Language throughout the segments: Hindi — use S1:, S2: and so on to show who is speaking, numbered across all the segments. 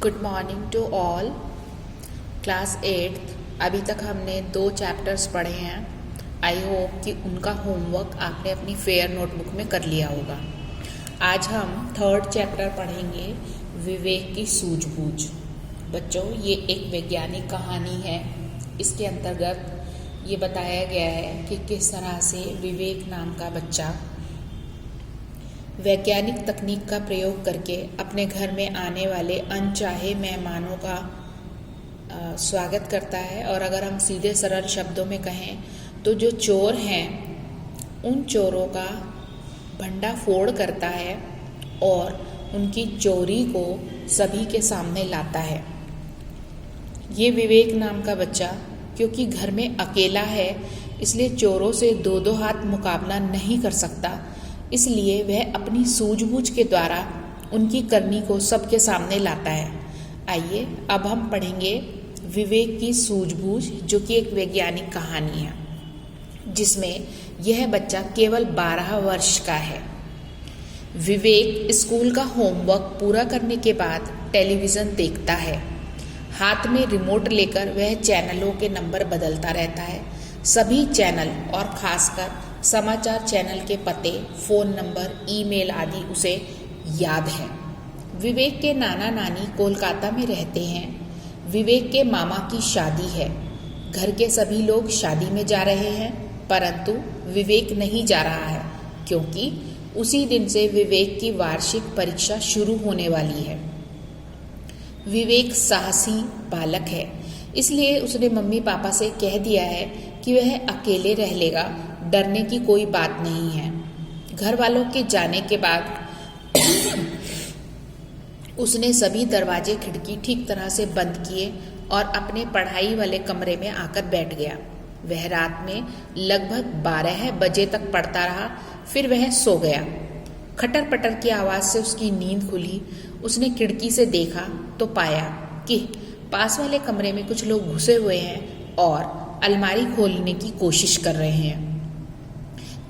S1: Good morning to all. Class 8 अभी तक हमने 2 चैप्टर्स पढ़े हैं। आई होप कि उनका होमवर्क आपने अपनी फेयर नोटबुक में कर लिया होगा। आज हम 3rd चैप्टर पढ़ेंगे, विवेक की सूझबूझ। बच्चों, ये एक वैज्ञानिक कहानी है। इसके अंतर्गत ये बताया गया है कि किस तरह से विवेक नाम का बच्चा वैज्ञानिक तकनीक का प्रयोग करके अपने घर में आने वाले अनचाहे मेहमानों का स्वागत करता है। और अगर हम सीधे सरल शब्दों में कहें तो जो चोर हैं उन चोरों का भंडाफोड़ करता है और उनकी चोरी को सभी के सामने लाता है। ये विवेक नाम का बच्चा क्योंकि घर में अकेला है, इसलिए चोरों से दो हाथ मुकाबला नहीं कर सकता, इसलिए वह अपनी सूझबूझ के द्वारा उनकी करनी को सबके सामने लाता है। आइए अब हम पढ़ेंगे विवेक की सूझबूझ, जो कि एक वैज्ञानिक कहानी है जिसमें यह बच्चा केवल 12 वर्ष का है। विवेक स्कूल का होमवर्क पूरा करने के बाद टेलीविज़न देखता है। हाथ में रिमोट लेकर वह चैनलों के नंबर बदलता रहता है। सभी चैनल और खासकर समाचार चैनल के पते, फ़ोन नंबर, ईमेल आदि उसे याद है। विवेक के नाना नानी कोलकाता में रहते हैं। विवेक के मामा की शादी है। घर के सभी लोग शादी में जा रहे हैं, परंतु विवेक नहीं जा रहा है क्योंकि उसी दिन से विवेक की वार्षिक परीक्षा शुरू होने वाली है। विवेक साहसी बालक है, इसलिए उसने मम्मी पापा से कह दिया है कि वह अकेले रह लेगा, डरने की कोई बात नहीं है। घर वालों के जाने के बाद उसने सभी दरवाजे खिड़की ठीक तरह से बंद किए और अपने पढ़ाई वाले कमरे में आकर बैठ गया। वह रात में लगभग 12 बजे तक पढ़ता रहा, फिर वह सो गया। खटर पटर की आवाज़ से उसकी नींद खुली। उसने खिड़की से देखा तो पाया कि पास वाले कमरे में कुछ लोग घुसे हुए हैं और अलमारी खोलने की कोशिश कर रहे हैं।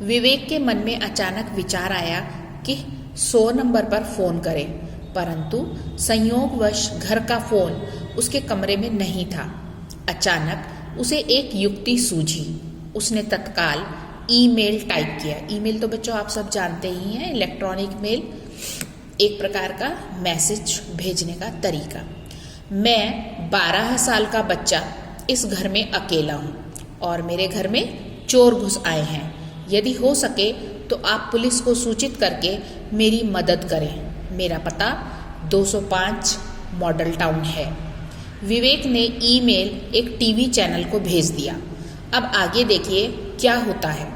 S1: विवेक के मन में अचानक विचार आया कि 100 नंबर पर फ़ोन करें, परंतु संयोगवश घर का फ़ोन उसके कमरे में नहीं था। अचानक उसे एक युक्ति सूझी। उसने तत्काल ईमेल टाइप किया। ईमेल तो बच्चों आप सब जानते ही हैं, इलेक्ट्रॉनिक मेल, एक प्रकार का मैसेज भेजने का तरीका। मैं 12 साल का बच्चा इस घर में अकेला हूँ और मेरे घर में चोर घुस आए हैं। यदि हो सके तो आप पुलिस को सूचित करके मेरी मदद करें। मेरा पता 205 मॉडल टाउन है। विवेक ने ईमेल एक टीवी चैनल को भेज दिया। अब आगे देखिए क्या होता है।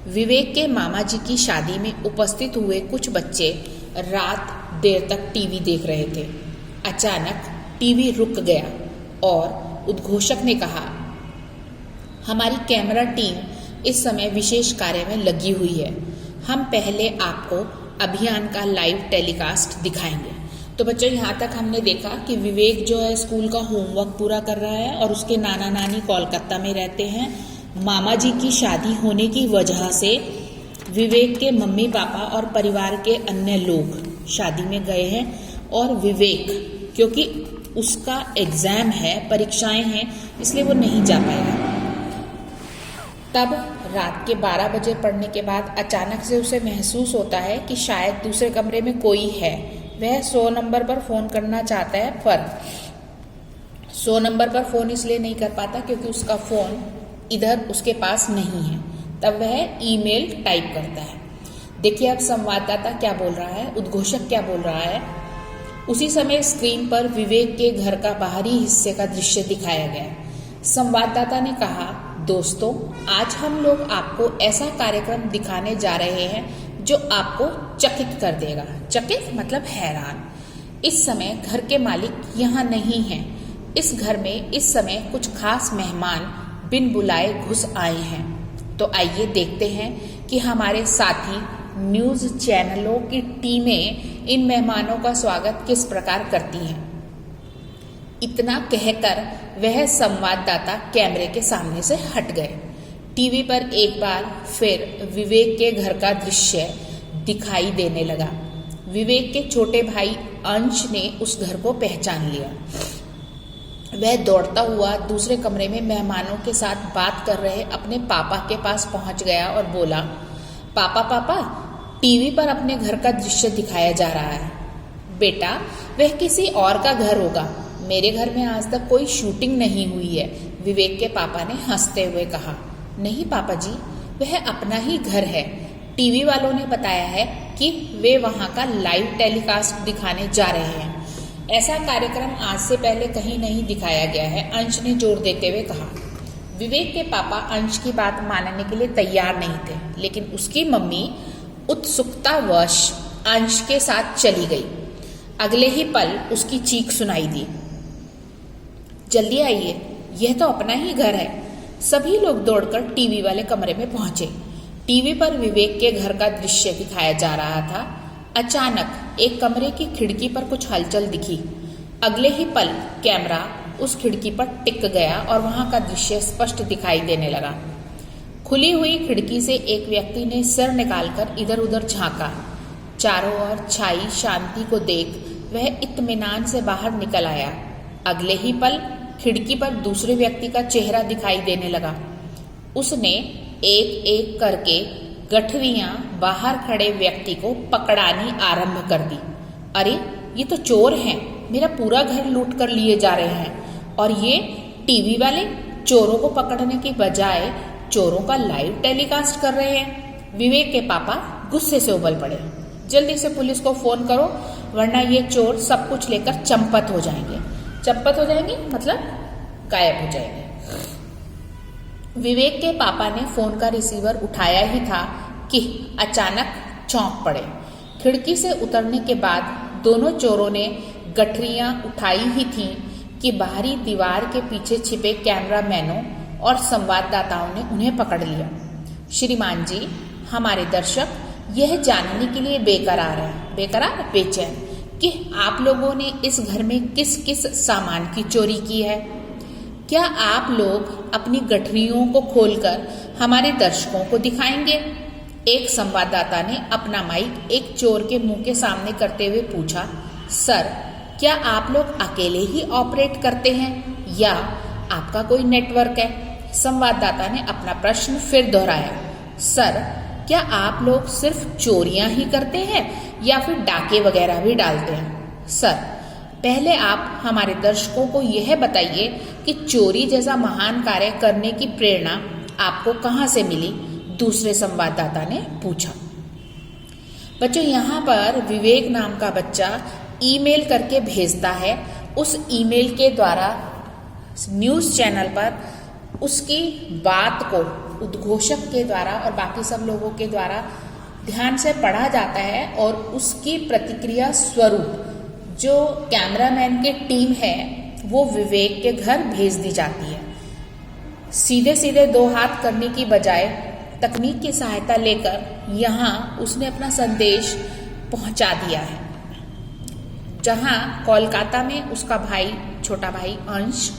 S1: विवेक के मामा जी की शादी में उपस्थित हुए कुछ बच्चे रात देर तक टीवी देख रहे थे। अचानक टीवी रुक गया और उद्घोषक ने कहा, हमारी कैमरा टीम इस समय विशेष कार्य में लगी हुई है। हम पहले आपको अभियान का लाइव टेलीकास्ट दिखाएंगे। तो बच्चों, यहाँ तक हमने देखा कि विवेक जो है स्कूल का होमवर्क पूरा कर रहा है और उसके नाना नानी कोलकाता में रहते हैं। मामा जी की शादी होने की वजह से विवेक के मम्मी पापा और परिवार के अन्य लोग शादी में गए हैं और विवेक क्योंकि उसका एग्ज़ाम है, परीक्षाएं हैं, इसलिए वो नहीं जा पाएगा। तब रात के 12 बजे पढ़ने के बाद अचानक से उसे महसूस होता है कि शायद दूसरे कमरे में कोई है। वह 100 नंबर पर फ़ोन करना चाहता है, पर 100 नंबर पर फ़ोन इसलिए नहीं कर पाता क्योंकि उसका फ़ोन इधर उसके पास नहीं है। तब वह ईमेल टाइप करता है। देखिए अब संवाददाता क्या बोल रहा है, उद्घोषक क्या बोल रहा है। उसी समय स्क्रीन पर विवेक के घर का बाहरी हिस्से का दृश्य दिखाया गया। संवाददाता ने कहा, दोस्तों, आज हम लोग आपको ऐसा कार्यक्रम दिखाने जा रहे हैं जो आपको चकित कर देगा। चकित मतलब हैरान। इस समय घर के मालिक यहाँ नहीं हैं। इस घर में इस समय कुछ खास मेहमान बिन बुलाए घुस आए हैं। तो आइए देखते हैं कि हमारे साथी न्यूज़ चैनलों की टीमें इन मेहमानों का स्वागत किस प्रकार करती हैं। इतना कहकर वह संवाददाता कैमरे के सामने से हट गए। टीवी पर एक बार फिर विवेक के घर का दृश्य दिखाई देने लगा। विवेक के छोटे भाई अंश ने उस घर को पहचान लिया। वह दौड़ता हुआ दूसरे कमरे में मेहमानों के साथ बात कर रहे अपने पापा के पास पहुंच गया और बोला, पापा पापा, टीवी पर अपने घर का दृश्य दिखाया जा रहा है। बेटा, वह किसी और का घर होगा, मेरे घर में आज तक कोई शूटिंग नहीं हुई है, विवेक के पापा ने हंसते हुए कहा। नहीं पापा जी, वह अपना ही घर है। टीवी वालों ने बताया है कि वे वहां का लाइव टेलीकास्ट दिखाने जा रहे हैं। ऐसा कार्यक्रम आज से पहले कहीं नहीं दिखाया गया है, अंश ने जोर देते हुए कहा। विवेक के पापा अंश की बात मानने के लिए तैयार नहीं थे, लेकिन उसकी मम्मी उत्सुकतावश अंश के साथ चली गई। अगले ही पल उसकी चीख सुनाई दी, जल्दी आइए, यह तो अपना ही घर है। सभी लोग दौड़कर टीवी वाले कमरे में पहुंचे। टीवी पर विवेक के घर का दृश्य दिखाया जा रहा था। अचानक एक कमरे की खिड़की पर कुछ हलचल दिखी। अगले ही पल कैमरा उस खिड़की पर टिक गया और वहां का दृश्य स्पष्ट दिखाई देने लगा। खुली हुई खिड़की से एक व्यक्ति ने सिर निकालकर इधर उधर झांका। चारों ओर छाई शांति को देख वह इत्मीनान से बाहर निकल आया। अगले ही पल खिड़की पर दूसरे व्यक्ति का चेहरा दिखाई देने लगा। उसने एक एक करके गठरियां बाहर खड़े व्यक्ति को पकड़ानी आरंभ कर दी। अरे, ये तो चोर हैं, मेरा पूरा घर लूट कर लिए जा रहे हैं। और ये टीवी वाले चोरों को पकड़ने की बजाय चोरों का लाइव टेलीकास्ट कर रहे हैं। विवेक के पापा गुस्से से उबल पड़े। जल्दी से पुलिस को फोन करो, वरना ये चोर सब कुछ लेकर चंपत हो जाएंगे। चंपत हो जाएंगे मतलब गायब हो जाएंगे। विवेक के पापा ने फोन का रिसीवर उठाया ही था कि अचानक चौंक पड़े। खिड़की से उतरने के बाद दोनों चोरों ने गठरियां उठाई ही थीं कि बाहरी दीवार के पीछे छिपे कैमरामैनों और संवाददाताओं ने उन्हें पकड़ लिया। श्रीमान जी, हमारे दर्शक यह जानने के लिए बेकरार बेचैन कि आप लोगों ने इस घर में किस किस सामान की चोरी की है। क्या आप लोग अपनी गठरियों को खोलकर हमारे दर्शकों को दिखाएंगे? एक संवाददाता ने अपना माइक एक चोर के मुंह के सामने करते हुए पूछा। सर, क्या आप लोग अकेले ही ऑपरेट करते हैं या आपका कोई नेटवर्क है? संवाददाता ने अपना प्रश्न फिर दोहराया। सर, क्या आप लोग सिर्फ चोरियां ही करते हैं या फिर डाके वगैरह भी डालते हैं? सर, पहले आप हमारे दर्शकों को यह बताइए कि चोरी जैसा महान कार्य करने की प्रेरणा आपको कहाँ से मिली? दूसरे संवाददाता ने पूछा। बच्चों, यहाँ पर विवेक नाम का बच्चा ईमेल करके भेजता है। उस ईमेल के द्वारा न्यूज़ चैनल पर उसकी बात को उद्घोषक के द्वारा और बाकी सब लोगों के द्वारा ध्यान से पढ़ा जाता है और उसकी प्रतिक्रिया स्वरूप जो कैमरामैन की टीम है वो विवेक के घर भेज दी जाती है। सीधे सीधे दो हाथ करने की बजाय तकनीक की सहायता लेकर यहाँ उसने अपना संदेश पहुँचा दिया है। जहाँ कोलकाता में उसका भाई, छोटा भाई अंश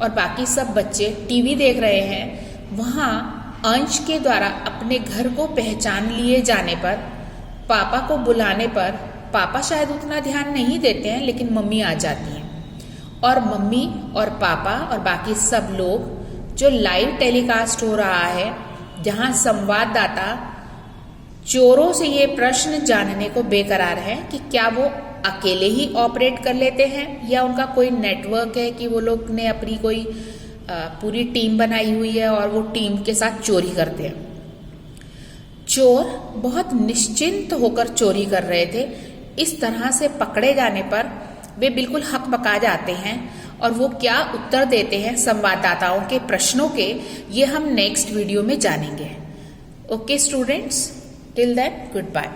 S1: और बाकी सब बच्चे टीवी देख रहे हैं, वहाँ अंश के द्वारा अपने घर को पहचान लिए जाने पर, पापा को बुलाने पर, पापा शायद उतना ध्यान नहीं देते हैं लेकिन मम्मी आ जाती हैं और मम्मी और पापा और बाकी सब लोग जो लाइव टेलीकास्ट हो रहा है, जहां संवाददाता चोरों से ये प्रश्न जानने को बेकरार है कि क्या वो अकेले ही ऑपरेट कर लेते हैं या उनका कोई नेटवर्क है कि वो लोग ने अपनी कोई पूरी टीम बनाई हुई है और वो टीम के साथ चोरी करते हैं। चोर बहुत निश्चिंत होकर चोरी कर रहे थे। इस तरह से पकड़े जाने पर वे बिल्कुल हकबका जाते हैं और वो क्या उत्तर देते हैं संवाददाताओं के प्रश्नों के, ये हम नेक्स्ट वीडियो में जानेंगे। Okay students, till then good bye.